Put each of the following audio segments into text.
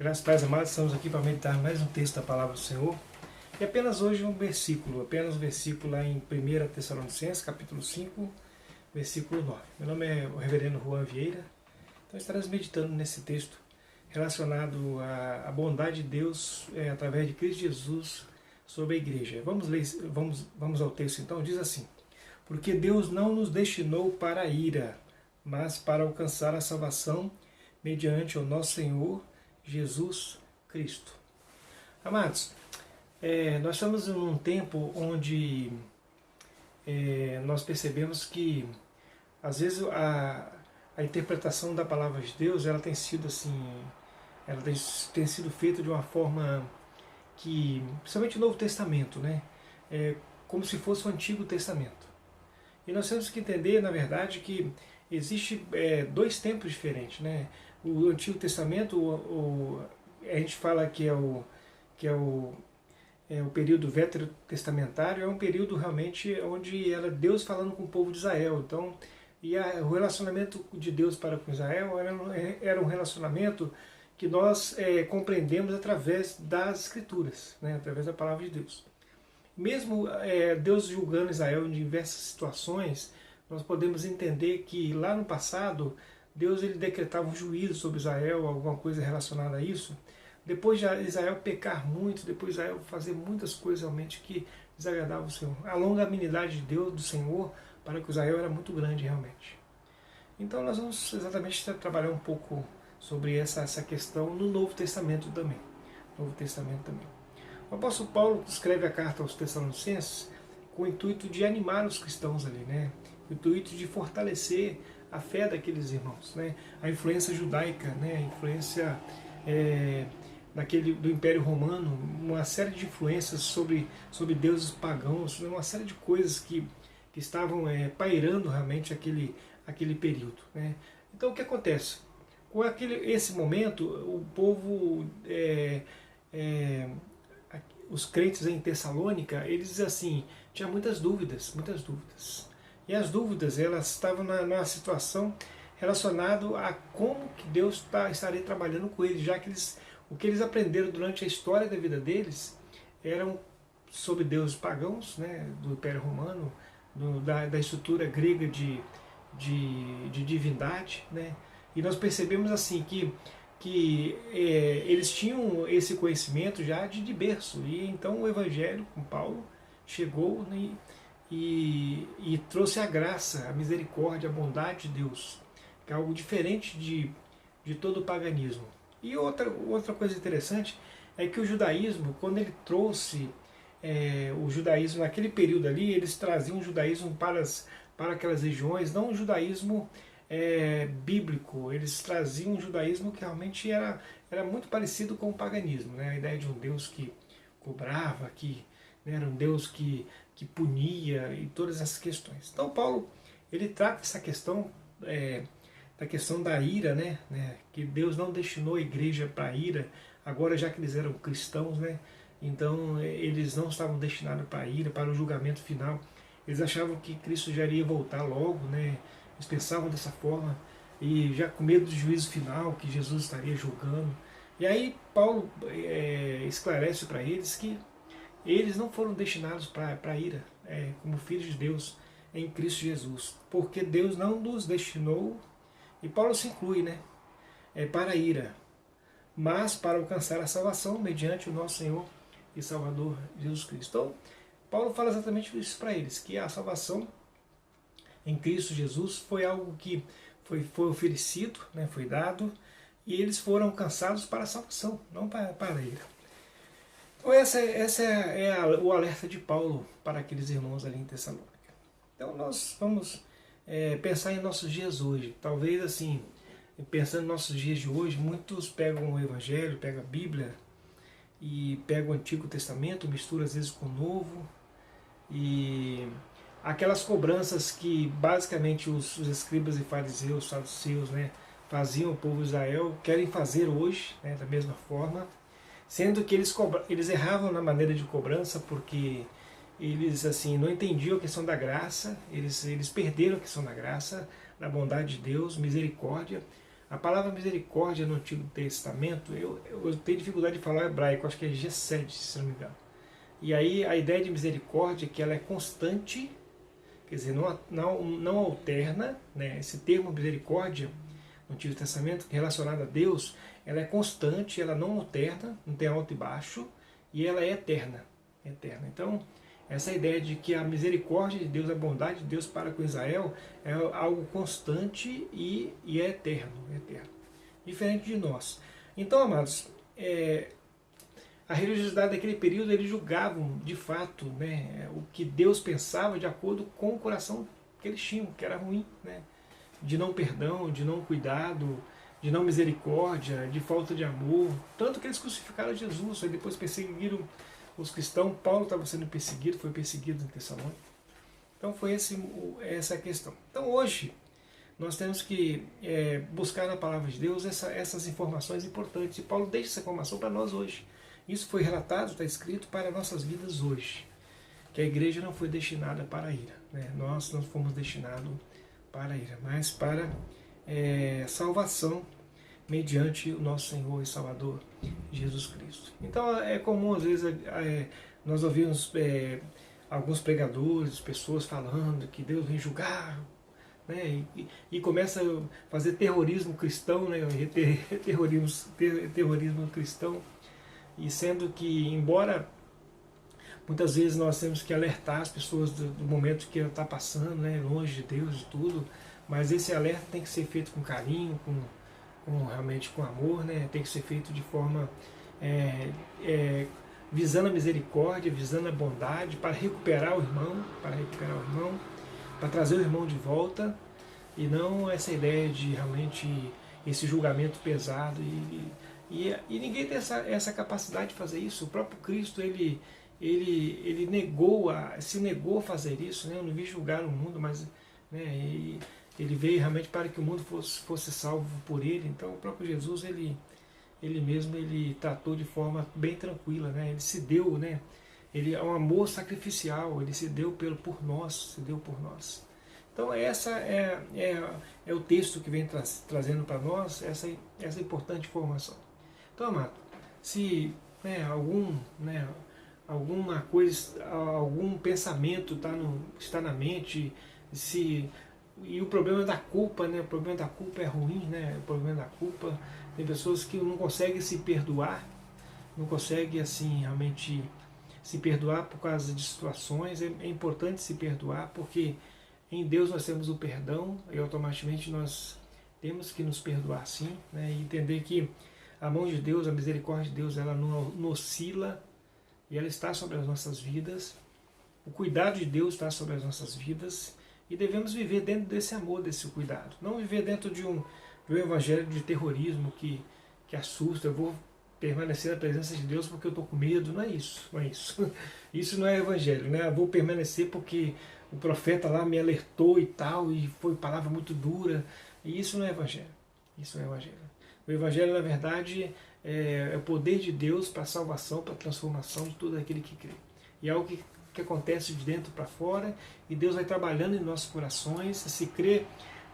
Graças a Deus, amados, estamos aqui para meditar mais um texto da Palavra do Senhor. E apenas hoje apenas um versículo lá em 1 Tessalonicenses, capítulo 5, versículo 9. Meu nome é o reverendo Juan Vieira, então estaremos meditando nesse texto relacionado à bondade de Deus através de Cristo Jesus sobre a igreja. Vamos ler, vamos ao texto então, diz assim: porque Deus não nos destinou para a ira, mas para alcançar a salvação mediante o nosso Senhor Jesus Cristo. Amados, nós estamos em um tempo onde nós percebemos que às vezes a interpretação da palavra de Deus ela tem sido assim, ela tem sido feita de uma forma que, principalmente o Novo Testamento, né, como se fosse o Antigo Testamento. E nós temos que entender, na verdade, que existe dois tempos diferentes, né? O Antigo Testamento, a gente fala que é o período veterotestamentário, é um período realmente onde era Deus falando com o povo de Israel. Então, o relacionamento de Deus para com Israel era um relacionamento que nós compreendemos através das Escrituras, né? Através da palavra de Deus. Mesmo Deus julgando Israel em diversas situações, nós podemos entender que lá no passado Deus ele decretava um juízo sobre Israel, alguma coisa relacionada a isso. Depois de Israel pecar muito, depois de Israel fazer muitas coisas realmente que desagradavam o Senhor. A longanimidade de Deus, do Senhor, para com Israel era muito grande realmente. Então nós vamos exatamente trabalhar um pouco sobre essa questão no Novo Testamento também. O apóstolo Paulo escreve a carta aos Tessalonicenses com o intuito de animar os cristãos ali, né? O intuito de fortalecer a fé daqueles irmãos, né? A influência judaica, né? A influência do Império Romano, uma série de influências sobre deuses pagãos, uma série de coisas que estavam pairando realmente aquele período, né? Então o que acontece? Com esse momento, o povo, os crentes em Tessalônica, eles assim, tinham muitas dúvidas. E as dúvidas, elas estavam numa situação relacionada a como que Deus estaria trabalhando com eles, já que o que eles aprenderam durante a história da vida deles eram sobre deuses pagãos, né, do Império Romano, da estrutura grega de divindade, né? E nós percebemos assim que eles tinham esse conhecimento já de berço, e então o Evangelho com Paulo chegou, né, e trouxe a graça, a misericórdia, a bondade de Deus, que é algo diferente de todo o paganismo. E outra coisa interessante é que o judaísmo, quando ele trouxe o judaísmo naquele período ali, eles traziam o judaísmo para aquelas regiões, não um judaísmo bíblico, eles traziam um judaísmo que realmente era muito parecido com o paganismo, né? A ideia de um Deus que cobrava, né, era um Deus que punia e todas essas questões. Então Paulo ele trata essa questão da questão da ira, né? Que Deus não destinou a igreja para a ira, agora já que eles eram cristãos, né? Então eles não estavam destinados para a ira, para o julgamento final. Eles achavam que Cristo já iria voltar logo, né? Eles pensavam dessa forma, e já com medo do juízo final, que Jesus estaria julgando. E aí Paulo esclarece para eles que eles não foram destinados para a ira, como filhos de Deus em Cristo Jesus, porque Deus não nos destinou, e Paulo se inclui, né, para a ira, mas para alcançar a salvação mediante o nosso Senhor e Salvador Jesus Cristo. Então, Paulo fala exatamente isso para eles, que a salvação em Cristo Jesus foi algo que foi oferecido, né, foi dado, e eles foram alcançados para a salvação, não para a ira. Então essa é o alerta de Paulo para aqueles irmãos ali em Tessalônica. Então nós vamos pensar em nossos dias hoje. Talvez assim, pensando em nossos dias de hoje, muitos pegam o Evangelho, pegam a Bíblia e pegam o Antigo Testamento, misturam às vezes com o Novo, e aquelas cobranças que basicamente os escribas e fariseus, saduceus, né, faziam o povo de Israel, querem fazer hoje, né, da mesma forma, sendo que eles erravam na maneira de cobrança, porque eles assim não entendiam a questão da graça, eles perderam a questão da graça, da bondade de Deus, misericórdia, A palavra misericórdia no Antigo Testamento, eu tenho dificuldade de falar hebraico, acho que é gesed, se não me engano. E aí a ideia de misericórdia é que ela é constante, quer dizer, não alterna, né? Esse termo misericórdia no Antigo Testamento, relacionado a Deus, ela é constante, ela não alterna, não tem alto e baixo, e ela é eterna. Eterna. Então, essa ideia de que a misericórdia de Deus, a bondade de Deus para com Israel é algo constante e é eterno, eterno. Diferente de nós. Então, amados, a religiosidade daquele período, eles julgavam de fato, né, o que Deus pensava de acordo com o coração que eles tinham, que era ruim, né, de não perdão, de não cuidado, de não misericórdia, de falta de amor. Tanto que eles crucificaram Jesus, aí depois perseguiram os cristãos. Paulo estava sendo perseguido, foi perseguido em Tessalônica. Então foi essa a questão. Então hoje nós temos que buscar na palavra de Deus essas informações importantes. E Paulo deixa essa informação para nós hoje. Isso foi relatado, está escrito para nossas vidas hoje. Que a igreja não foi destinada para a ira, né? Nós não fomos destinados para a ira, mas para salvação mediante o nosso Senhor e Salvador Jesus Cristo. Então é comum às vezes nós ouvimos alguns pregadores, pessoas falando que Deus vem julgar, né, e começa a fazer terrorismo cristão, né, terrorismo cristão, e sendo que, embora muitas vezes nós temos que alertar as pessoas do momento que ela está passando, né, longe de Deus e tudo, mas esse alerta tem que ser feito com carinho, realmente com amor, né? Tem que ser feito de forma visando a misericórdia, visando a bondade, para recuperar o irmão, para trazer o irmão de volta, e não essa ideia de realmente esse julgamento pesado. E ninguém tem essa capacidade de fazer isso. O próprio Cristo, ele se negou a fazer isso, né? Eu não vim julgar o mundo, mas, né, ele veio realmente para que o mundo fosse salvo por ele. Então o próprio Jesus, ele mesmo tratou de forma bem tranquila, né? Ele se deu, né? Ele é um amor sacrificial, ele se deu por nós, Então essa é o texto que vem trazendo para nós essa importante informação. Então, amado, se alguma coisa, algum pensamento está na mente, e o problema da culpa, né? O problema da culpa é ruim, né? O problema da culpa, tem pessoas que não conseguem se perdoar, não conseguem assim realmente se perdoar por causa de situações. É importante se perdoar, porque em Deus nós temos o perdão, e automaticamente nós temos que nos perdoar sim, né? E entender que a mão de Deus, a misericórdia de Deus, ela não oscila, e ela está sobre as nossas vidas. O cuidado de Deus está sobre as nossas vidas. E devemos viver dentro desse amor, desse cuidado. Não viver dentro de um evangelho de terrorismo que assusta. Eu vou permanecer na presença de Deus porque eu estou com medo. Não é isso, não é isso. Isso não é evangelho, né? Eu vou permanecer porque o profeta lá me alertou e tal, e foi palavra muito dura. E isso não é evangelho. Isso não é evangelho. O evangelho, na verdade, é o poder de Deus para a salvação, para a transformação de todo aquele que crê. E é algo que acontece de dentro para fora, e Deus vai trabalhando em nossos corações. Se crê,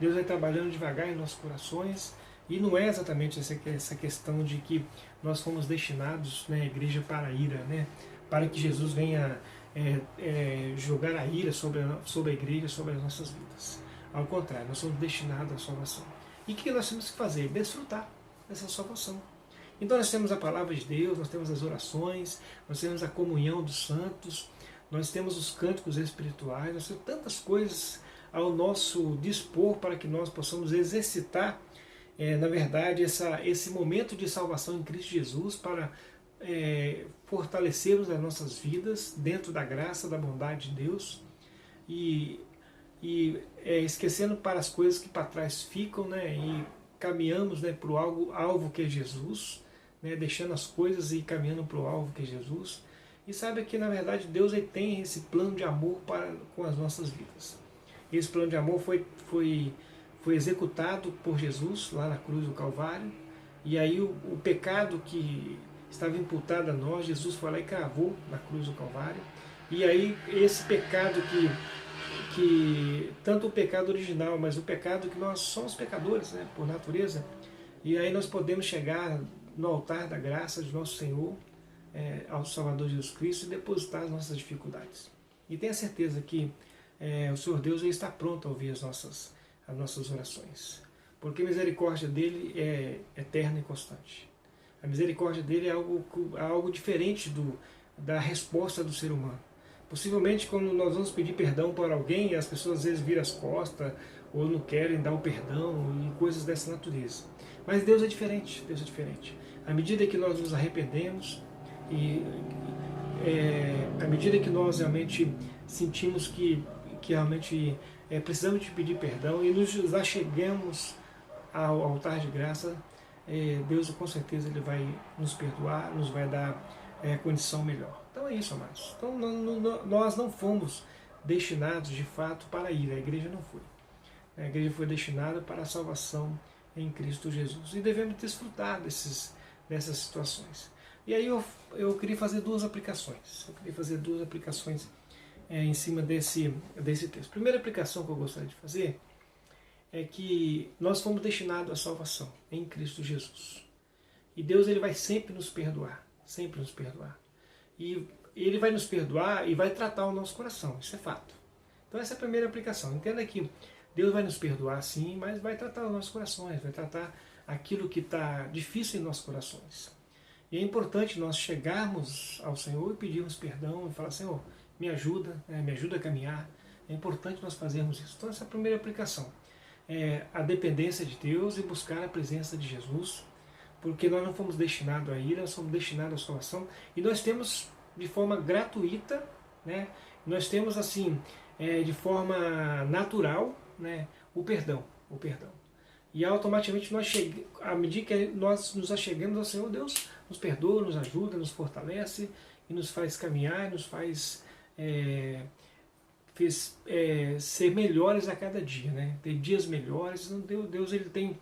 Deus vai trabalhando devagar em nossos corações, e não é exatamente essa questão de que nós fomos destinados, né, igreja, para a ira, né, para que Jesus venha jogar a ira sobre a igreja, sobre as nossas vidas. Ao contrário, nós somos destinados à salvação. E o que nós temos que fazer? Desfrutar dessa salvação. Então nós temos a palavra de Deus, nós temos as orações, nós temos a comunhão dos santos, nós temos os cânticos espirituais, nós temos tantas coisas ao nosso dispor para que nós possamos exercitar, na verdade, esse momento de salvação em Cristo Jesus, para fortalecermos as nossas vidas dentro da graça, da bondade de Deus, e esquecendo para as coisas que para trás ficam, né, e caminhamos, né, para o alvo que é Jesus, né, deixando as coisas e caminhando para o alvo que é Jesus. E sabe que, na verdade, Deus tem esse plano de amor com as nossas vidas. Esse plano de amor foi executado por Jesus lá na cruz do Calvário. E aí o pecado que estava imputado a nós, Jesus foi lá e cravou na cruz do Calvário. E aí esse pecado que tanto o pecado original, mas o pecado que nós somos pecadores, né, por natureza, E aí nós podemos chegar no altar da graça de nosso Senhor, ao Salvador Jesus Cristo, e depositar as nossas dificuldades. E tenha certeza que o Senhor Deus ele está pronto a ouvir as nossas orações, porque a misericórdia dele é eterna e constante. A misericórdia dele é algo diferente da resposta do ser humano. Possivelmente, quando nós vamos pedir perdão para alguém, as pessoas às vezes viram as costas, ou não querem dar o perdão, e coisas dessa natureza. Mas Deus é diferente, Deus é diferente. À medida que nós nos arrependemos, à medida que nós realmente sentimos que realmente precisamos de pedir perdão e nos achegamos ao altar de graça, Deus com certeza ele vai nos perdoar, nos vai dar condição melhor. Então é isso, amados. Então nós não fomos destinados de fato para a ira, a igreja não foi. A igreja foi destinada para a salvação em Cristo Jesus. E devemos desfrutar dessas situações. E aí eu queria fazer duas aplicações. Em cima desse texto. A primeira aplicação que eu gostaria de fazer é que nós fomos destinados à salvação em Cristo Jesus. E Deus ele vai sempre nos perdoar. Sempre nos perdoar. E ele vai nos perdoar e vai tratar o nosso coração. Isso é fato. Então essa é a primeira aplicação. Entenda que Deus vai nos perdoar sim, mas vai tratar os nossos corações, vai tratar aquilo que está difícil em nossos corações. E é importante nós chegarmos ao Senhor e pedirmos perdão e falar, Senhor, me ajuda a caminhar. É importante nós fazermos isso. Então essa é a primeira aplicação. A dependência de Deus e buscar a presença de Jesus, porque nós não fomos destinados à ira, nós somos destinados à salvação, e nós temos de forma gratuita, nós temos assim, de forma natural, o perdão. E automaticamente à medida que nós nos achegamos ao Senhor, Deus nos perdoa, nos ajuda, nos fortalece e nos faz caminhar, nos faz ser melhores a cada dia, ter dias melhores. Então, Deus ele tem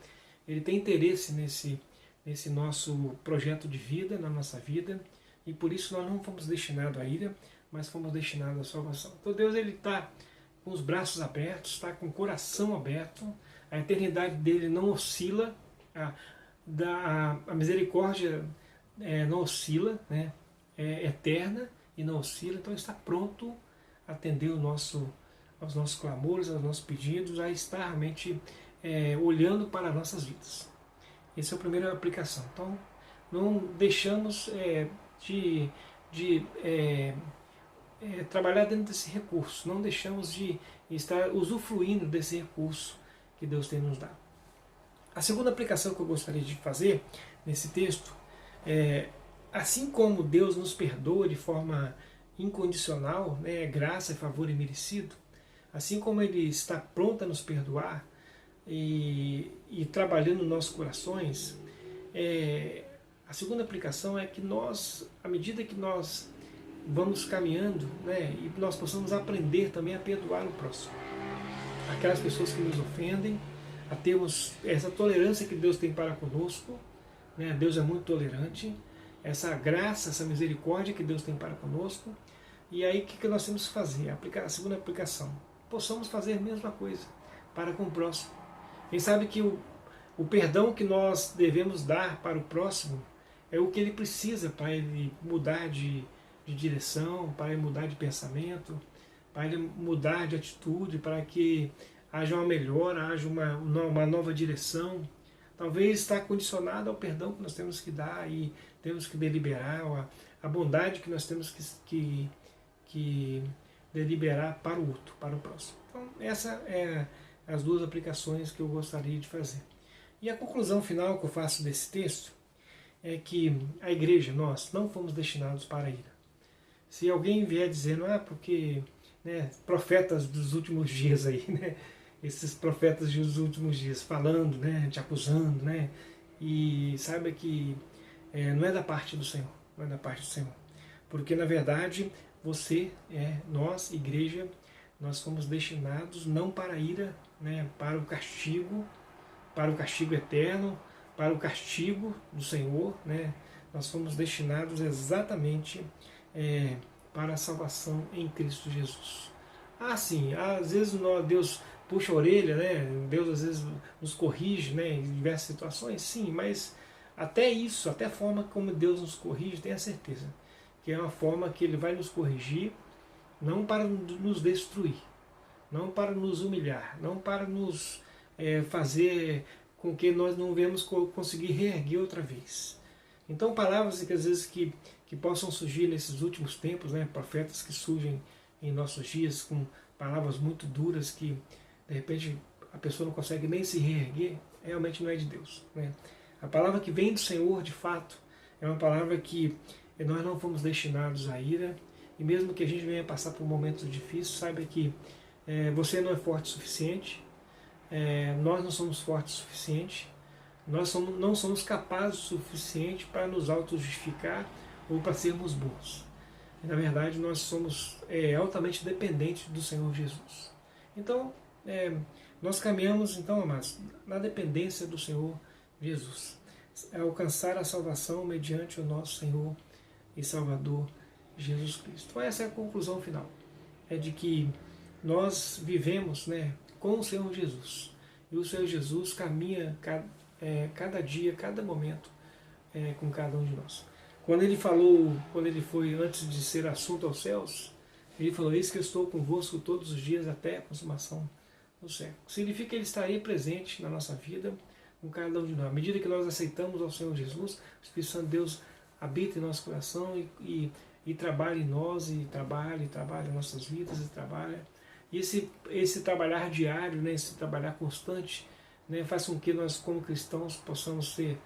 interesse nesse nosso projeto de vida, na nossa vida, e por isso nós não fomos destinados à ira, mas fomos destinados à salvação. Então Deus ele está com os braços abertos, está com o coração aberto, a eternidade dele não oscila, a misericórdia não oscila, é eterna e não oscila, então está pronto a atender aos nossos clamores, aos nossos pedidos, a estar realmente olhando para as nossas vidas. Essa é a primeira aplicação. Então, não deixamos de trabalhar dentro desse recurso, não deixamos de estar usufruindo desse recurso que Deus tem nos dado. A segunda aplicação que eu gostaria de fazer nesse texto é, assim como Deus nos perdoa de forma incondicional, graça, favor e merecido, assim como Ele está pronto a nos perdoar e trabalhando nos nossos corações, a segunda aplicação é que nós, à medida que nós vamos caminhando, e nós possamos aprender também a perdoar o próximo. Aquelas pessoas que nos ofendem, a termos essa tolerância que Deus tem para conosco, Deus é muito tolerante, essa graça, essa misericórdia que Deus tem para conosco. E aí o que nós temos que fazer? A segunda aplicação, possamos fazer a mesma coisa para com o próximo. Quem sabe que o perdão que nós devemos dar para o próximo é o que ele precisa para ele mudar de direção, para ele mudar de pensamento, para ele mudar de atitude, para que haja uma melhora, haja uma nova direção. Talvez está condicionado ao perdão que nós temos que dar e temos que deliberar, a bondade que nós temos que deliberar para o outro, para o próximo. Então, essa é as duas aplicações que eu gostaria de fazer. E a conclusão final que eu faço desse texto é que a igreja, nós não fomos destinados para a ira. Se alguém vier dizendo, porque profetas dos últimos dias aí, esses profetas dos últimos dias falando, te acusando, e saiba que não é da parte do Senhor, não é da parte do Senhor. Porque na verdade nós, igreja, nós fomos destinados não para a ira, para o castigo eterno, para o castigo do Senhor, nós fomos destinados exatamente para a salvação em Cristo Jesus. Sim, às vezes Deus puxa a orelha, né? Deus às vezes nos corrige, né, em diversas situações, sim, mas até isso, até a forma como Deus nos corrige, tenha certeza que é uma forma que Ele vai nos corrigir, não para nos destruir, não para nos humilhar, não para nos fazer com que nós não venhamos conseguir reerguer outra vez. Então, palavras que às vezes que possam surgir nesses últimos tempos, né, profetas que surgem em nossos dias com palavras muito duras que de repente a pessoa não consegue nem se reerguer, realmente não é de Deus, né? A palavra que vem do Senhor, de fato, é uma palavra que nós não fomos destinados à ira, e mesmo que a gente venha passar por momentos difíceis, saiba que você não é forte o suficiente, nós não somos fortes o suficiente, nós não somos capazes o suficiente para nos auto-justificar ou para sermos bons. E, na verdade, nós somos altamente dependentes do Senhor Jesus. Então, nós caminhamos, então, amados, na dependência do Senhor Jesus, alcançar a salvação mediante o nosso Senhor e Salvador Jesus Cristo. Então essa é a conclusão final, é de que nós vivemos, né, com o Senhor Jesus, e o Senhor Jesus caminha cada dia, cada momento com cada um de nós. Quando ele falou, quando ele foi antes de ser assunto aos céus, ele falou: eis que eu estou convosco todos os dias até a consumação do século. Significa que ele estaria presente na nossa vida com cada um de nós. À medida que nós aceitamos ao Senhor Jesus, o Espírito Santo de Deus habita em nosso coração e trabalha em nós, e trabalha em nossas vidas, e trabalha. E esse trabalhar diário, né, esse trabalhar constante, né, faz com que nós, como cristãos, possamos ser,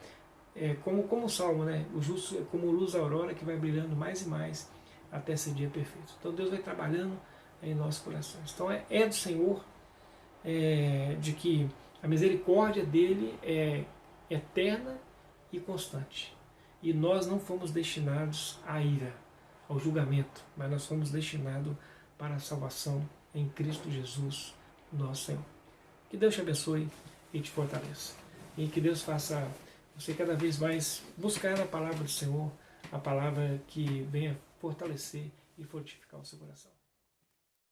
como o Salmo, né, o justo é como luz da aurora que vai brilhando mais e mais até esse dia perfeito. Então Deus vai trabalhando em nossos corações. Então é do Senhor, de que a misericórdia dele é eterna e constante. E nós não fomos destinados à ira, ao julgamento, mas nós fomos destinados para a salvação em Cristo Jesus, nosso Senhor. Que Deus te abençoe e te fortaleça. E que Deus faça você cada vez mais buscar a palavra do Senhor, a palavra que venha fortalecer e fortificar o seu coração.